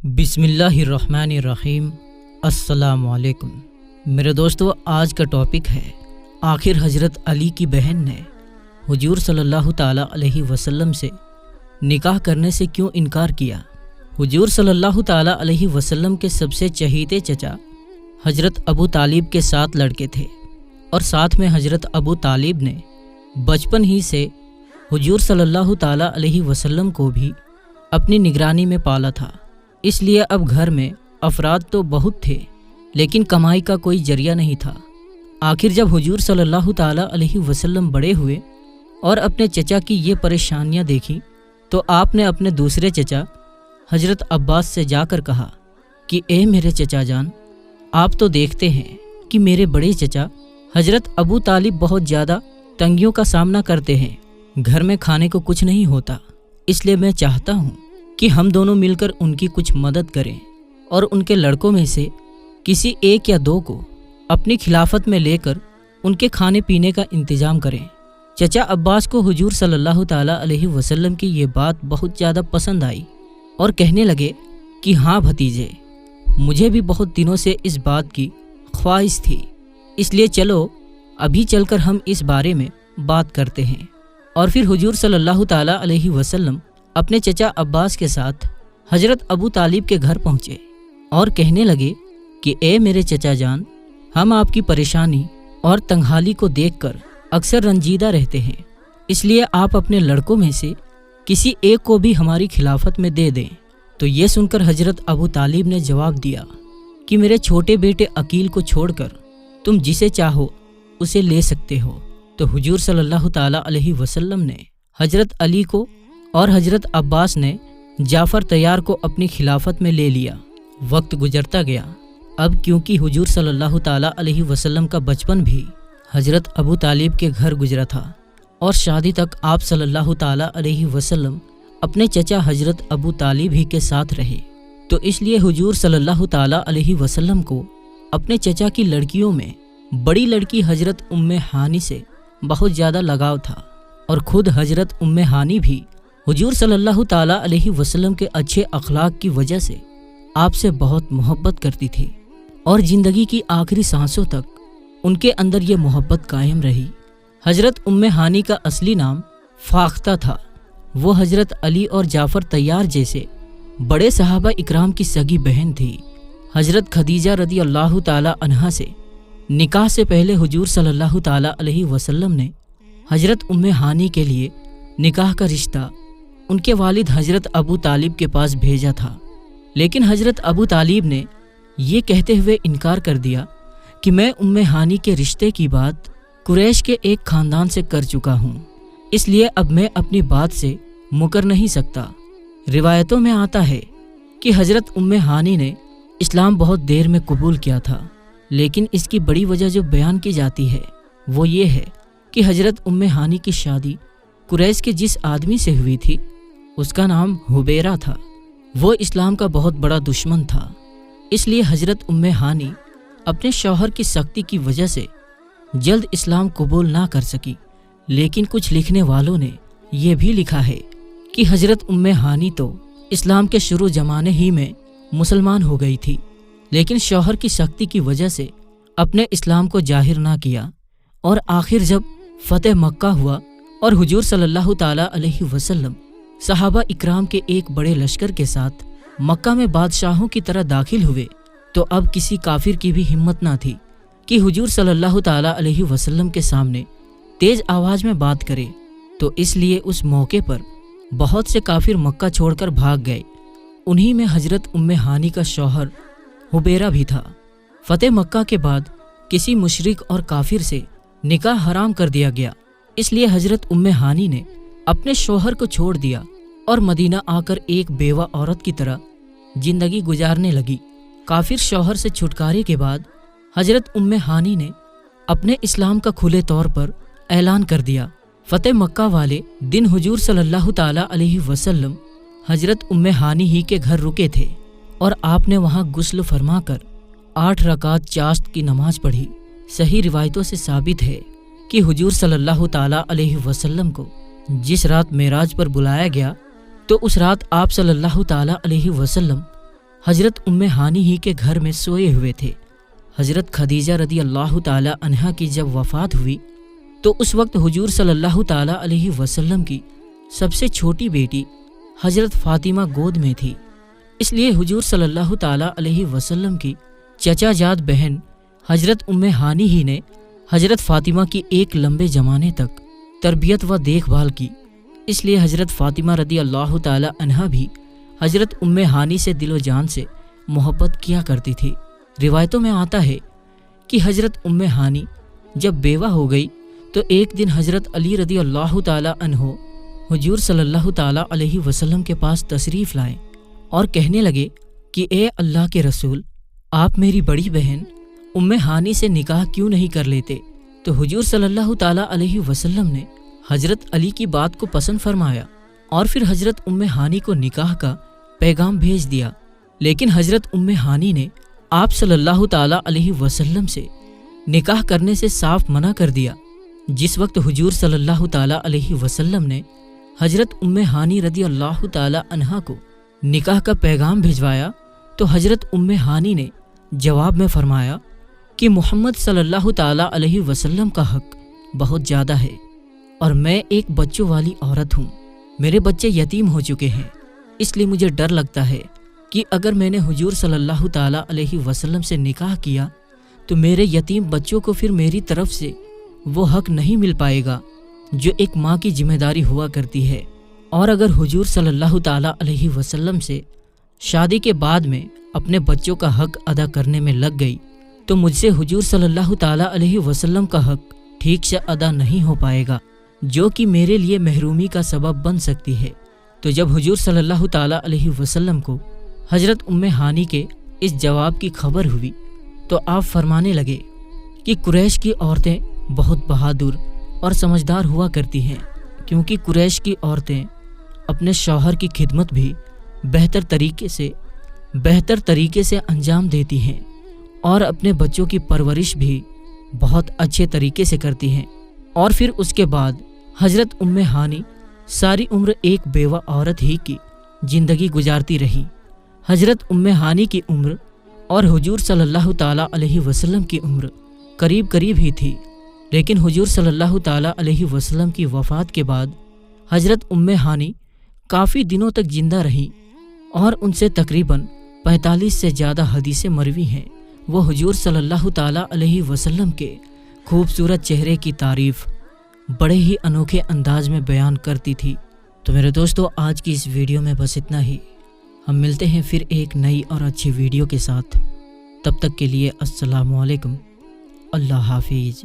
بسم اللہ الرحمن الرحیم۔ السلام علیکم میرے دوستو، آج کا ٹاپک ہے آخر حضرت علی کی بہن نے حضور صلی اللہ تعالیٰ علیہ وسلم سے نکاح کرنے سے کیوں انکار کیا۔ حضور صلی اللہ تعالیٰ علیہ وسلم کے سب سے چہیتے چچا حضرت ابو طالب کے 7 لڑکے تھے، اور ساتھ میں حضرت ابو طالب نے بچپن ہی سے حضور صلی اللہ تعالیٰ علیہ وسلم کو بھی اپنی نگرانی میں پالا تھا۔ اس لیے اب گھر میں افراد تو بہت تھے، لیکن کمائی کا کوئی ذریعہ نہیں تھا۔ آخر جب حضور صلی اللہ تعالیٰ علیہ وسلم بڑے ہوئے اور اپنے چچا کی یہ پریشانیاں دیکھی، تو آپ نے اپنے دوسرے چچا حضرت عباس سے جا کر کہا کہ اے میرے چچا جان، آپ تو دیکھتے ہیں کہ میرے بڑے چچا حضرت ابو طالب بہت زیادہ تنگیوں کا سامنا کرتے ہیں، گھر میں کھانے کو کچھ نہیں ہوتا، اس لیے میں چاہتا ہوں کہ ہم دونوں مل کر ان کی کچھ مدد کریں اور ان کے لڑکوں میں سے کسی 1 یا 2 کو اپنی خلافت میں لے کر ان کے کھانے پینے کا انتظام کریں۔ چچا عباس کو حضور صلی اللہ تعالیٰ علیہ وسلم کی یہ بات بہت زیادہ پسند آئی اور کہنے لگے کہ ہاں بھتیجے، مجھے بھی بہت دنوں سے اس بات کی خواہش تھی، اس لیے چلو ابھی چل کر ہم اس بارے میں بات کرتے ہیں۔ اور پھر حضور صلی اللہ تعالیٰ علیہ وسلم اپنے چچا عباس کے ساتھ حضرت ابو طالب کے گھر پہنچے اور کہنے لگے کہ اے میرے چچا جان، ہم آپ کی پریشانی اور تنگحالی کو دیکھ کر اکثر رنجیدہ رہتے ہیں، اس لیے آپ اپنے لڑکوں میں سے کسی ایک کو بھی ہماری خلافت میں دے دیں۔ تو یہ سن کر حضرت ابو طالب نے جواب دیا کہ میرے چھوٹے بیٹے عقیل کو چھوڑ کر تم جسے چاہو اسے لے سکتے ہو۔ تو حضور صلی اللہ تعالیٰ علیہ وسلم نے حضرت علی کو اور حضرت عباس نے جعفر طیار کو اپنی خلافت میں لے لیا۔ وقت گزرتا گیا، اب کیونکہ حضور صلی اللہ تعالیٰ علیہ وسلم کا بچپن بھی حضرت ابو طالب کے گھر گزرا تھا، اور شادی تک آپ صلی اللہ تعالیٰ علیہ وسلم اپنے چچا حضرت ابو طالب ہی کے ساتھ رہے، تو اس لیے حضور صلی اللہ تعالیٰ علیہ وسلم کو اپنے چچا کی لڑکیوں میں بڑی لڑکی حضرت ام ہانی سے بہت زیادہ لگاؤ تھا، اور خود حضرت ام ہانی بھی حضور صلی اللہ تعالیٰ علیہ وسلم کے اچھے اخلاق کی وجہ سے آپ سے بہت محبت کرتی تھی، اور زندگی کی آخری سانسوں تک ان کے اندر یہ محبت قائم رہی۔ حضرت ام ہانی کا اصلی نام فاختہ تھا، وہ حضرت علی اور جعفر طیار جیسے بڑے صحابہ اکرام کی سگی بہن تھی۔ حضرت خدیجہ رضی اللہ تعالیٰ عنہا سے نکاح سے پہلے حضور صلی اللہ تعالیٰ علیہ وسلم نے حضرت ام ہانی کے لیے نکاح کا رشتہ ان کے والد حضرت ابو طالب کے پاس بھیجا تھا، لیکن حضرت ابو طالب نے یہ کہتے ہوئے انکار کر دیا کہ میں ام ہانی کے رشتے کی بات قریش کے ایک خاندان سے کر چکا ہوں، اس لیے اب میں اپنی بات سے مکر نہیں سکتا۔ روایتوں میں آتا ہے کہ حضرت ام ہانی نے اسلام بہت دیر میں قبول کیا تھا، لیکن اس کی بڑی وجہ جو بیان کی جاتی ہے وہ یہ ہے کہ حضرت ام ہانی کی شادی قریش کے جس آدمی سے ہوئی تھی اس کا نام حبیرہ تھا، وہ اسلام کا بہت بڑا دشمن تھا، اس لیے حضرت ام ہانی اپنے شوہر کی سختی کی وجہ سے جلد اسلام قبول نہ کر سکی۔ لیکن کچھ لکھنے والوں نے یہ بھی لکھا ہے کہ حضرت ام ہانی تو اسلام کے شروع زمانے ہی میں مسلمان ہو گئی تھی، لیکن شوہر کی سختی کی وجہ سے اپنے اسلام کو ظاہر نہ کیا، اور آخر جب فتح مکہ ہوا اور حضور صلی اللہ تعالیٰ علیہ وسلم صحابہ اکرام کے ایک بڑے لشکر کے ساتھ مکہ میں بادشاہوں کی طرح داخل ہوئے، تو اب کسی کافر کی بھی ہمت نہ تھی کہ حضور صلی اللہ تعالیٰ علیہ وسلم کے سامنے تیز آواز میں بات کرے، تو اس لیے اس موقع پر بہت سے کافر مکہ چھوڑ کر بھاگ گئے، انہی میں حضرت ام ہانی کا شوہر حبیرہ بھی تھا۔ فتح مکہ کے بعد کسی مشرک اور کافر سے نکاح حرام کر دیا گیا، اس لیے حضرت ام ہانی نے اپنے شوہر کو چھوڑ دیا اور مدینہ آ کر ایک بیوہ عورت کی طرح زندگی گزارنے لگی۔ کافر شوہر سے چھٹکارے کے بعد حضرت ام ہانی نے اپنے اسلام کا کھلے طور پر اعلان کر دیا۔ فتح مکہ والے دن حضور صلی اللہ تعالیٰ علیہ وسلم حضرت ام ہانی ہی کے گھر رکے تھے، اور آپ نے وہاں غسل فرما کر 8 رکعت چاشت کی نماز پڑھی۔ صحیح روایتوں سے ثابت ہے کہ حضور صلی اللہ تعالیٰ علیہ وسلم کو جس رات معراج پر بلایا گیا، تو اس رات آپ صلی اللہ تعالیٰ علیہ وسلم حضرت ہانی ہی کے گھر میں سوئے ہوئے تھے۔ حضرت خدیجہ رضی اللہ تعالی عنہا کی جب وفات ہوئی تو اس وقت حضور صلی اللہ تعالی علیہ وسلم کی سب سے چھوٹی بیٹی حضرت فاطمہ گود میں تھی، اس لیے حضور صلی اللہ تعالی علیہ وسلم کی چچا جات بہن حضرت ہانی ہی نے حضرت فاطمہ کی ایک لمبے زمانے تک تربیت و دیکھ بھال کی۔ اس لیے حضرت فاطمہ رضی اللہ تعالی عنہا بھی حضرت ہانی سے دل و جان سے محبت کیا کرتی تھی۔ روایتوں میں آتا ہے کہ حضرت ہانی جب بیوہ ہو گئی تو ایک دن حضرت علی رضی اللہ تعالی عنہ حضور صلی اللہ تعالی علیہ وسلم کے پاس تشریف لائے اور کہنے لگے کہ اے اللہ کے رسول، آپ میری بڑی بہن ہانی سے نکاح کیوں نہیں کر لیتے؟ تو حضور صلی اللہ تعالی علیہ وسلم نے حضرت علی کی بات کو پسند فرمایا اور پھر حضرت ہانی کو نکاح کا پیغام بھیج دیا، لیکن حضرت ہانی نے آپ صلی اللہ تعالی علیہ وسلم سے نکاح کرنے سے صاف منع کر دیا۔ جس وقت حضور صلی اللہ تعالی علیہ وسلم نے حضرت ہانی رضی اللہ تعالی عنہا کو نکاح کا پیغام بھجوایا تو حضرت ہانی نے جواب میں فرمایا کہ محمد صلی اللہ تعالی علیہ وسلم کا حق بہت زیادہ ہے اور میں ایک بچوں والی عورت ہوں، میرے بچے یتیم ہو چکے ہیں، اس لیے مجھے ڈر لگتا ہے کہ اگر میں نے حضور صلی اللہ تعالی علیہ وسلم سے نکاح کیا تو میرے یتیم بچوں کو پھر میری طرف سے وہ حق نہیں مل پائے گا جو ایک ماں کی ذمہ داری ہوا کرتی ہے، اور اگر حضور صلی اللہ تعالی علیہ وسلم سے شادی کے بعد میں اپنے بچوں کا حق ادا کرنے میں لگ گئی تو مجھ سے حضور صلی اللہ تعالی علیہ وسلم کا حق ٹھیک سے ادا نہیں ہو پائے گا، جو کہ میرے لیے محرومی کا سبب بن سکتی ہے۔ تو جب حضور صلی اللہ تعالی علیہ وسلم کو حضرت ہانی کے اس جواب کی خبر ہوئی تو آپ فرمانے لگے کہ قریش کی عورتیں بہت بہادر اور سمجھدار ہوا کرتی ہیں، کیونکہ قریش کی عورتیں اپنے شوہر کی خدمت بھی بہتر طریقے سے انجام دیتی ہیں اور اپنے بچوں کی پرورش بھی بہت اچھے طریقے سے کرتی ہیں۔ اور پھر اس کے بعد حضرت ہانی ساری عمر ایک بیوہ عورت ہی کی زندگی گزارتی رہی۔ حضرت ہانی کی عمر اور حضور صلی اللہ تعالی علیہ وسلم کی عمر قریب قریب ہی تھی، لیکن حضور صلی اللہ تعالی علیہ وسلم کی وفات کے بعد حضرت ہانی کافی دنوں تک زندہ رہی اور ان سے تقریباً 45 سے زیادہ حدیثیں مروی ہیں۔ وہ حضور صلی اللہ تعالی علیہ وسلم کے خوبصورت چہرے کی تعریف بڑے ہی انوکھے انداز میں بیان کرتی تھی۔ تو میرے دوستو، آج کی اس ویڈیو میں بس اتنا ہی۔ ہم ملتے ہیں پھر ایک نئی اور اچھی ویڈیو کے ساتھ، تب تک کے لیے السلام علیکم، اللہ حافظ۔